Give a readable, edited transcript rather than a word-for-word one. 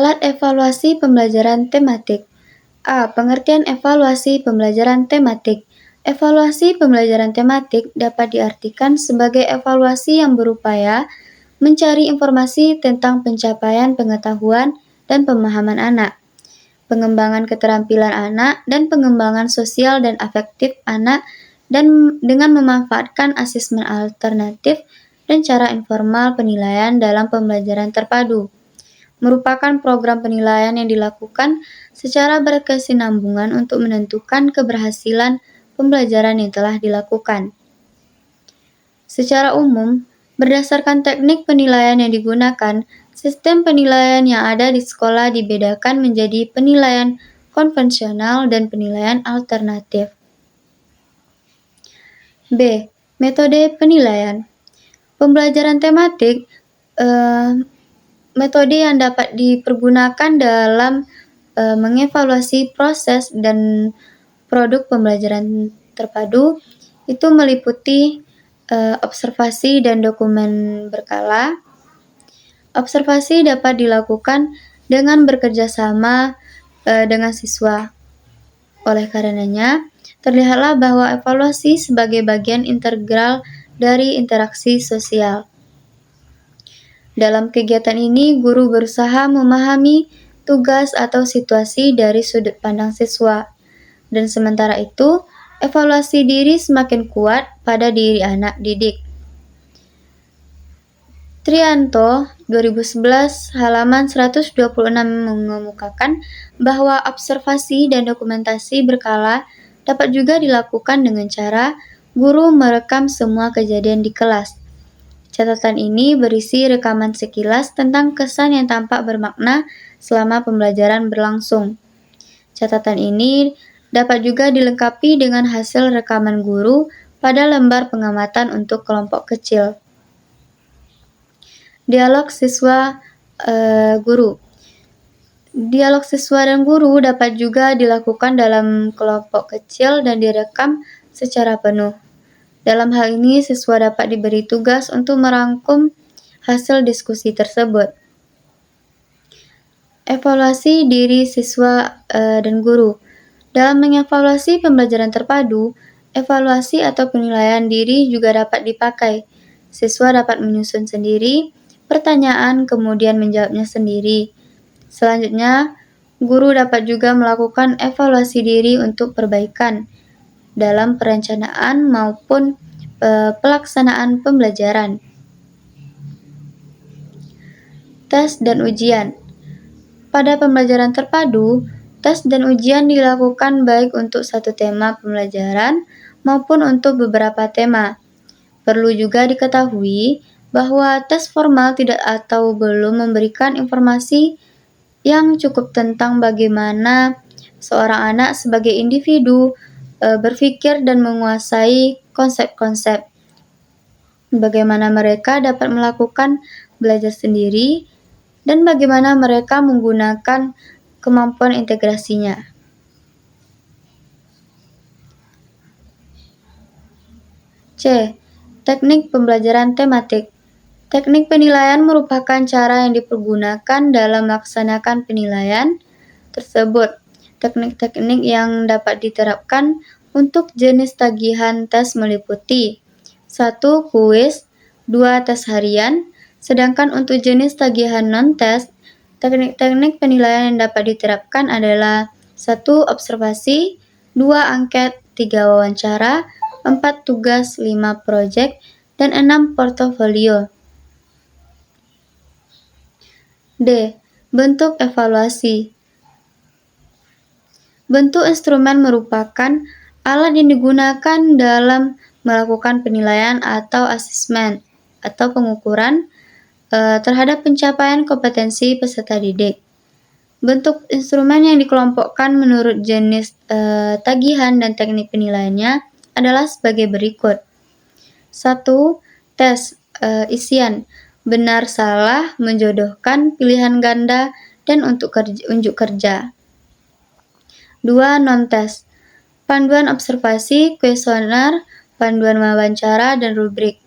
Alat evaluasi pembelajaran tematik. A. Pengertian evaluasi pembelajaran tematik. Evaluasi pembelajaran tematik dapat diartikan sebagai evaluasi yang berupaya mencari informasi tentang pencapaian pengetahuan dan pemahaman anak, pengembangan keterampilan anak, dan pengembangan sosial dan afektif anak dan dengan memanfaatkan asesmen alternatif dan cara informal penilaian dalam pembelajaran terpadu. Merupakan program penilaian yang dilakukan secara berkesinambungan untuk menentukan keberhasilan pembelajaran yang telah dilakukan. Secara umum, berdasarkan teknik penilaian yang digunakan, sistem penilaian yang ada di sekolah dibedakan menjadi penilaian konvensional dan penilaian alternatif. B. Metode penilaian. Pembelajaran tematik metode yang dapat dipergunakan dalam mengevaluasi proses dan produk pembelajaran terpadu itu meliputi observasi dan dokumen berkala. Observasi dapat dilakukan dengan bekerja sama dengan siswa. Oleh karenanya, terlihatlah bahwa evaluasi sebagai bagian integral dari interaksi sosial. Dalam kegiatan ini, guru berusaha memahami tugas atau situasi dari sudut pandang siswa. Dan sementara itu, evaluasi diri semakin kuat pada diri anak didik. Trianto, 2011, halaman 126 mengemukakan bahwa observasi dan dokumentasi berkala dapat juga dilakukan dengan cara guru merekam semua kejadian di kelas. Catatan ini berisi rekaman sekilas tentang kesan yang tampak bermakna selama pembelajaran berlangsung. Catatan ini dapat juga dilengkapi dengan hasil rekaman guru pada lembar pengamatan untuk kelompok kecil. Dialog siswa guru. Dialog siswa dan guru dapat juga dilakukan dalam kelompok kecil dan direkam secara penuh. Dalam hal ini, siswa dapat diberi tugas untuk merangkum hasil diskusi tersebut. Evaluasi diri siswa dan guru. Dalam mengevaluasi pembelajaran terpadu, evaluasi atau penilaian diri juga dapat dipakai. Siswa dapat menyusun sendiri pertanyaan, kemudian menjawabnya sendiri. Selanjutnya, guru dapat juga melakukan evaluasi diri untuk perbaikan dalam perencanaan maupun pelaksanaan pembelajaran. Tes dan ujian. Pada pembelajaran terpadu, tes dan ujian dilakukan baik untuk satu tema pembelajaran maupun untuk beberapa tema. Perlu juga diketahui bahwa tes formal tidak atau belum memberikan informasi yang cukup tentang bagaimana seorang anak sebagai individu berpikir dan menguasai konsep-konsep. Bagaimana mereka dapat melakukan belajar sendiri dan bagaimana mereka menggunakan kemampuan integrasinya. C. Teknik pembelajaran tematik. Teknik penilaian merupakan cara yang dipergunakan dalam melaksanakan penilaian tersebut. Teknik-teknik yang dapat diterapkan untuk jenis tagihan tes meliputi 1. Kuis, 2. Tes harian, sedangkan untuk jenis tagihan non-tes, teknik-teknik penilaian yang dapat diterapkan adalah 1. Observasi, 2. Angket, 3. Wawancara, 4. Tugas, 5. Proyek, dan 6. Portofolio. D. Bentuk evaluasi. Bentuk instrumen merupakan alat yang digunakan dalam melakukan penilaian atau asesmen atau pengukuran terhadap pencapaian kompetensi peserta didik. Bentuk instrumen yang dikelompokkan menurut jenis tagihan dan teknik penilaiannya adalah sebagai berikut. 1. Tes isian, benar salah, menjodohkan, pilihan ganda, dan untuk unjuk kerja. 2. Non-tes, panduan observasi, kuesioner, panduan wawancara, dan rubrik.